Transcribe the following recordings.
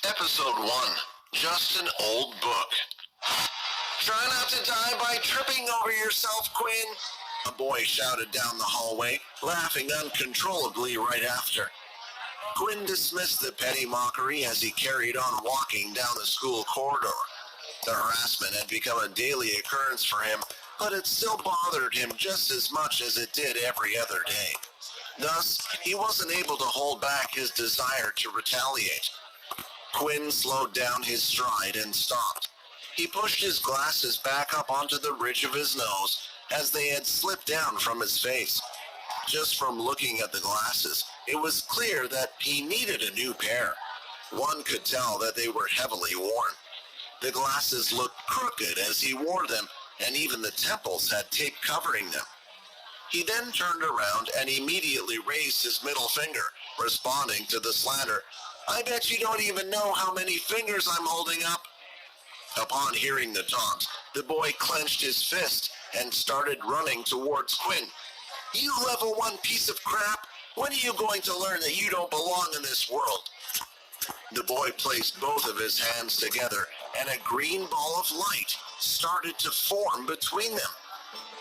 Episode 1. Just an old book. Try not to die by tripping over yourself, Quinn, a boy shouted down the hallway, laughing uncontrollably right after. Quinn dismissed the petty mockery as he carried on walking down the school corridor. The harassment had become a daily occurrence for him, but it still bothered him just as much as it did every other day. Thus, he wasn't able to hold back his desire to retaliate. Quinn slowed down his stride and stopped. He pushed his glasses back up onto the ridge of his nose as they had slipped down from his face. Just from looking at the glasses, it was clear that he needed a new pair. One could tell that they were heavily worn. The glasses looked crooked as he wore them, and even the temples had tape covering them. He then turned around and immediately raised his middle finger, responding to the slander. "I bet you don't even know how many fingers I'm holding up." Upon hearing the taunt, the boy clenched his fist and started running towards Quinn. "You level 1 piece of crap! When are you going to learn that you don't belong in this world?" The boy placed both of his hands together, and a green ball of light started to form between them.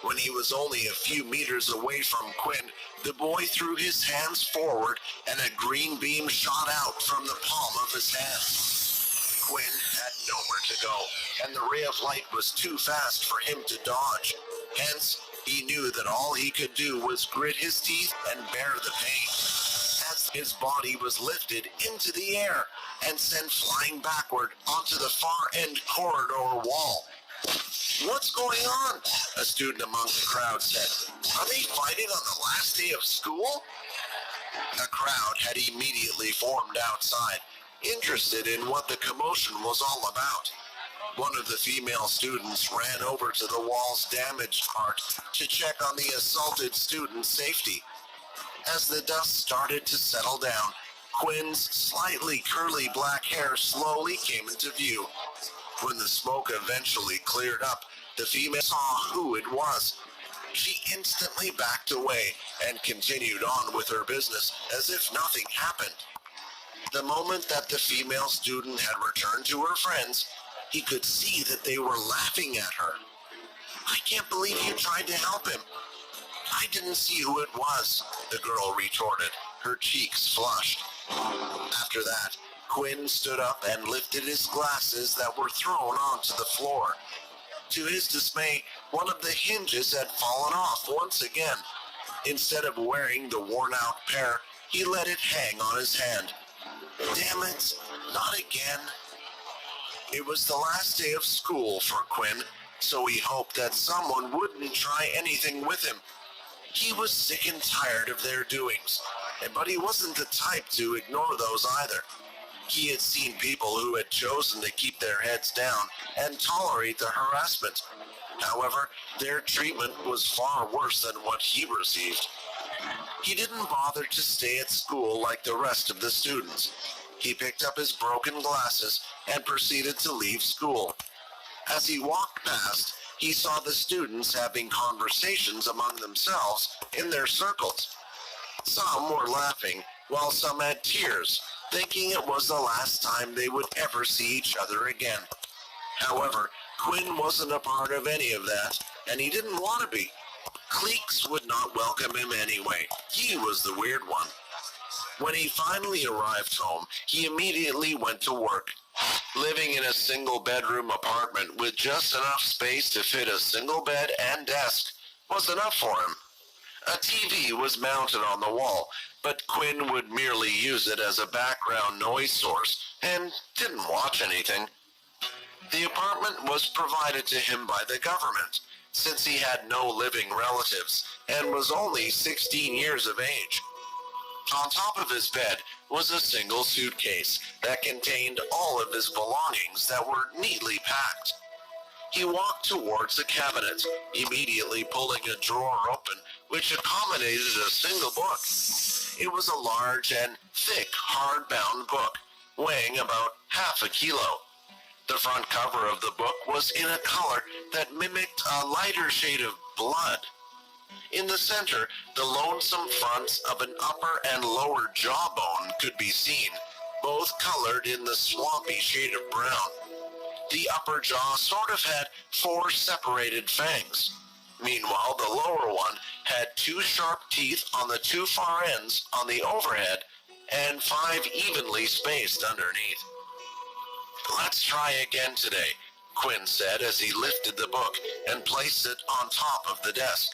When he was only a few meters away from Quinn, the boy threw his hands forward and a green beam shot out from the palm of his hand. Quinn had nowhere to go, and the ray of light was too fast for him to dodge. Hence, he knew that all he could do was grit his teeth and bear the pain, as his body was lifted into the air and sent flying backward onto the far-end corridor wall. "What's going on?" a student among the crowd said. "Are they fighting on the last day of school?" A crowd had immediately formed outside, interested in what the commotion was all about. One of the female students ran over to the wall's damaged part to check on the assaulted student's safety. As the dust started to settle down, Quinn's slightly curly black hair slowly came into view. When the smoke eventually cleared up, the female saw who it was. She instantly backed away and continued on with her business as if nothing happened. The moment that the female student had returned to her friends, he could see that they were laughing at her. "I can't believe you tried to help him." "I didn't see who it was," the girl retorted, her cheeks flushed. After that, Quinn stood up and lifted his glasses that were thrown onto the floor. To his dismay, one of the hinges had fallen off once again. Instead of wearing the worn-out pair, he let it hang on his hand. Damn it, not again. It was the last day of school for Quinn, so he hoped that someone wouldn't try anything with him. He was sick and tired of their doings, but he wasn't the type to ignore those either. He had seen people who had chosen to keep their heads down and tolerate the harassment. However, their treatment was far worse than what he received. He didn't bother to stay at school like the rest of the students. He picked up his broken glasses and proceeded to leave school. As he walked past, he saw the students having conversations among themselves in their circles. Some were laughing, while some had tears, thinking it was the last time they would ever see each other again. However, Quinn wasn't a part of any of that, and he didn't want to be. Cliques would not welcome him anyway. He was the weird one. When he finally arrived home, he immediately went to work. Living in a single-bedroom apartment with just enough space to fit a single bed and desk was enough for him. A TV was mounted on the wall, but Quinn would merely use it as a background noise source and didn't watch anything. The apartment was provided to him by the government, since he had no living relatives and was only 16 years of age. On top of his bed was a single suitcase that contained all of his belongings that were neatly packed. He walked towards a cabinet, immediately pulling a drawer open, which accommodated a single book. It was a large and thick hardbound book, weighing about half a kilo. The front cover of the book was in a color that mimicked a lighter shade of blood. In the center, the lonesome fronts of an upper and lower jawbone could be seen, both colored in the swampy shade of brown. The upper jaw sort of had 4 separated fangs. Meanwhile, the lower one had 2 sharp teeth on the 2 far ends on the overhead and 5 evenly spaced underneath. "Let's try again today," Quinn said as he lifted the book and placed it on top of the desk.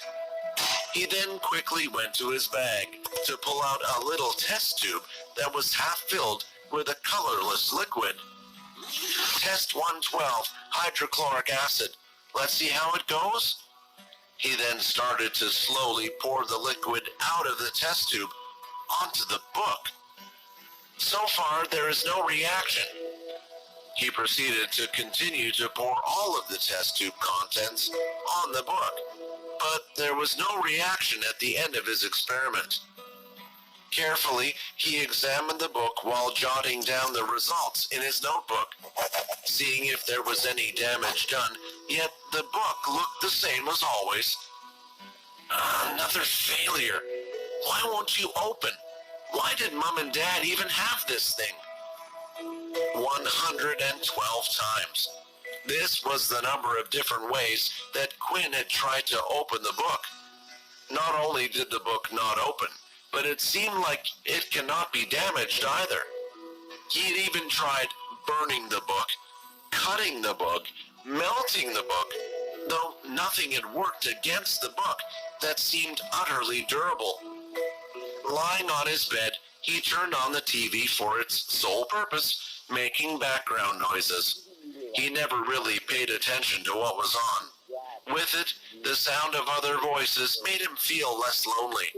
He then quickly went to his bag to pull out a little test tube that was half filled with a colorless liquid. "Test 112, hydrochloric acid. Let's see how it goes." He then started to slowly pour the liquid out of the test tube onto the book. So far, there is no reaction. He proceeded to continue to pour all of the test tube contents on the book, but there was no reaction at the end of his experiment. Carefully, he examined the book while jotting down the results in his notebook, seeing if there was any damage done, yet the book looked the same as always. "Another failure. Why won't you open? Why did Mom and Dad even have this thing?" 112 times. This was the number of different ways that Quinn had tried to open the book. Not only did the book not open, but it seemed like it cannot be damaged either. He had even tried burning the book, cutting the book, melting the book, though nothing had worked against the book that seemed utterly durable. Lying on his bed, he turned on the TV for its sole purpose, making background noises. He never really paid attention to what was on. With it, the sound of other voices made him feel less lonely.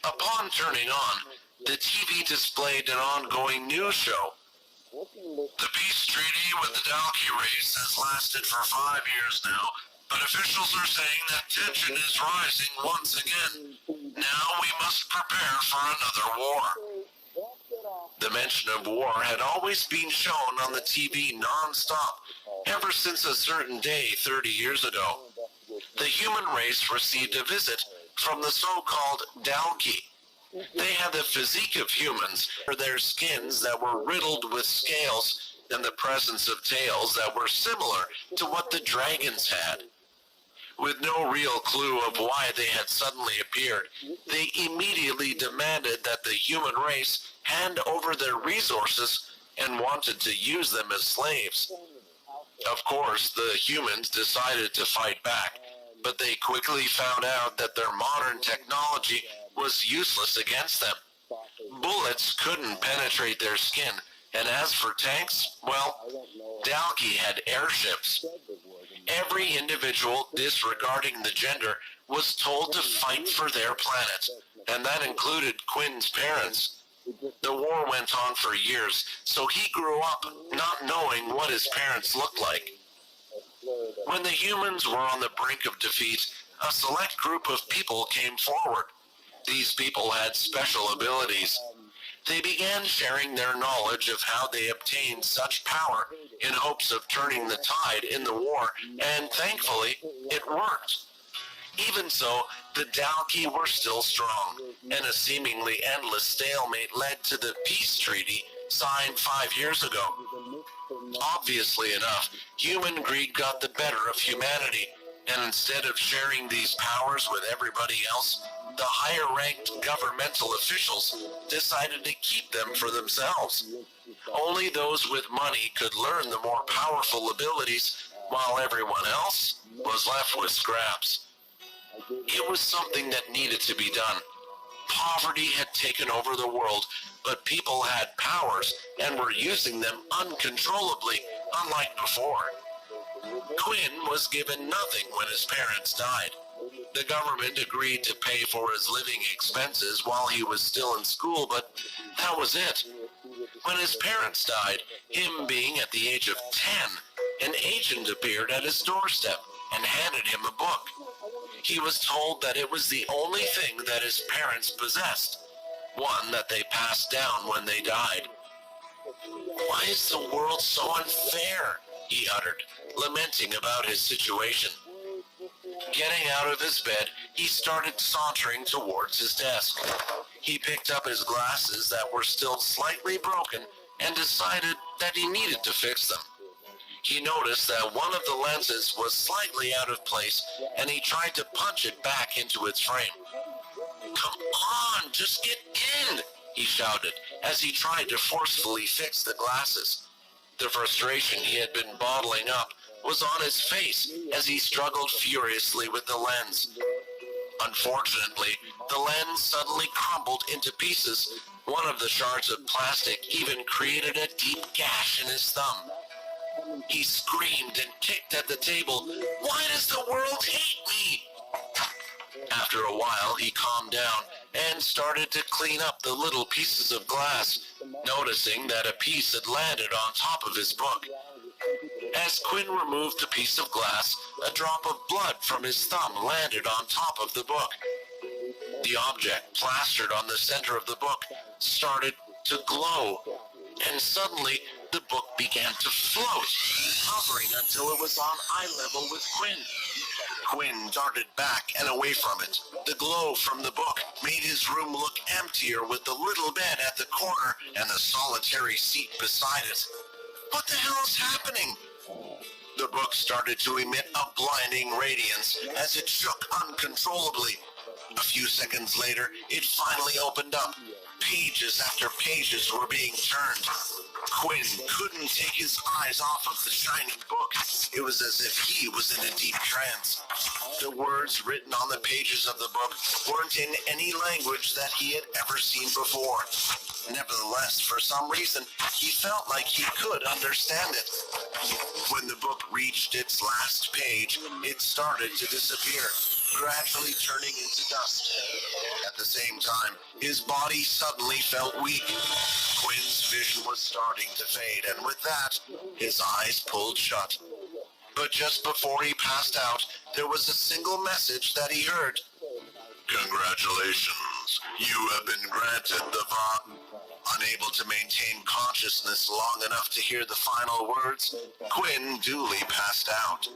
Upon turning on, the TV displayed an ongoing news show. "The peace treaty with the Dalki race has lasted for 5 years now, but officials are saying that tension is rising once again. Now we must prepare for another war." The mention of war had always been shown on the TV non-stop, ever since a certain day 30 years ago. The human race received a visit from the so-called Dalki. They had the physique of humans, for their skins that were riddled with scales and the presence of tails that were similar to what the dragons had. With no real clue of why they had suddenly appeared, they immediately demanded that the human race hand over their resources and wanted to use them as slaves. Of course, the humans decided to fight back, but they quickly found out that their modern technology was useless against them. Bullets couldn't penetrate their skin, and as for tanks, well, Dalki had airships. Every individual, disregarding the gender, was told to fight for their planet, and that included Quinn's parents. The war went on for years, so he grew up not knowing what his parents looked like. When the humans were on the brink of defeat, a select group of people came forward. These people had special abilities. They began sharing their knowledge of how they obtained such power in hopes of turning the tide in the war, and thankfully, it worked. Even so, the Dalki were still strong, and a seemingly endless stalemate led to the peace treaty signed 5 years ago. Obviously enough, human greed got the better of humanity, and instead of sharing these powers with everybody else, the higher-ranked governmental officials decided to keep them for themselves. Only those with money could learn the more powerful abilities, while everyone else was left with scraps. It was something that needed to be done. Poverty had taken over the world, but people had powers and were using them uncontrollably, unlike before. Quinn was given nothing when his parents died. The government agreed to pay for his living expenses while he was still in school, but that was it. When his parents died, him being at the age of 10, an agent appeared at his doorstep and handed him a book. He was told that it was the only thing that his parents possessed, one that they passed down when they died. "Why is the world so unfair?" he uttered, lamenting about his situation. Getting out of his bed, he started sauntering towards his desk. He picked up his glasses that were still slightly broken and decided that he needed to fix them. He noticed that one of the lenses was slightly out of place, and he tried to punch it back into its frame. "Come on, just get in," he shouted as he tried to forcefully fix the glasses. The frustration he had been bottling up was on his face as he struggled furiously with the lens. Unfortunately, the lens suddenly crumbled into pieces. One of the shards of plastic even created a deep gash in his thumb. He screamed and kicked at the table. "Why does the world hate me?" After a while, he calmed down and started to clean up the little pieces of glass, noticing that a piece had landed on top of his book. As Quinn removed the piece of glass, a drop of blood from his thumb landed on top of the book. The object plastered on the center of the book started to glow, and suddenly the book began to float, hovering until it was on eye level with Quinn. Quinn darted back and away from it. The glow from the book made his room look emptier with the little bed at the corner and the solitary seat beside it. What the hell is happening? The book started to emit a blinding radiance as it shook uncontrollably. A few seconds later, it finally opened up. Pages after pages were being turned. Quinn couldn't take his eyes off of the shining book. It was as if he was in a deep trance. The words written on the pages of the book weren't in any language that he had ever seen before. Nevertheless, for some reason, he felt like he could understand it. When the book reached its last page, it started to disappear, gradually turning into dust. At the same time, his body suddenly felt weak. Quinn's vision was starting to fade, and with that, his eyes pulled shut. But just before he passed out, there was a single message that he heard. "Congratulations, you have been granted the Unable to maintain consciousness long enough to hear the final words, Quinn duly passed out.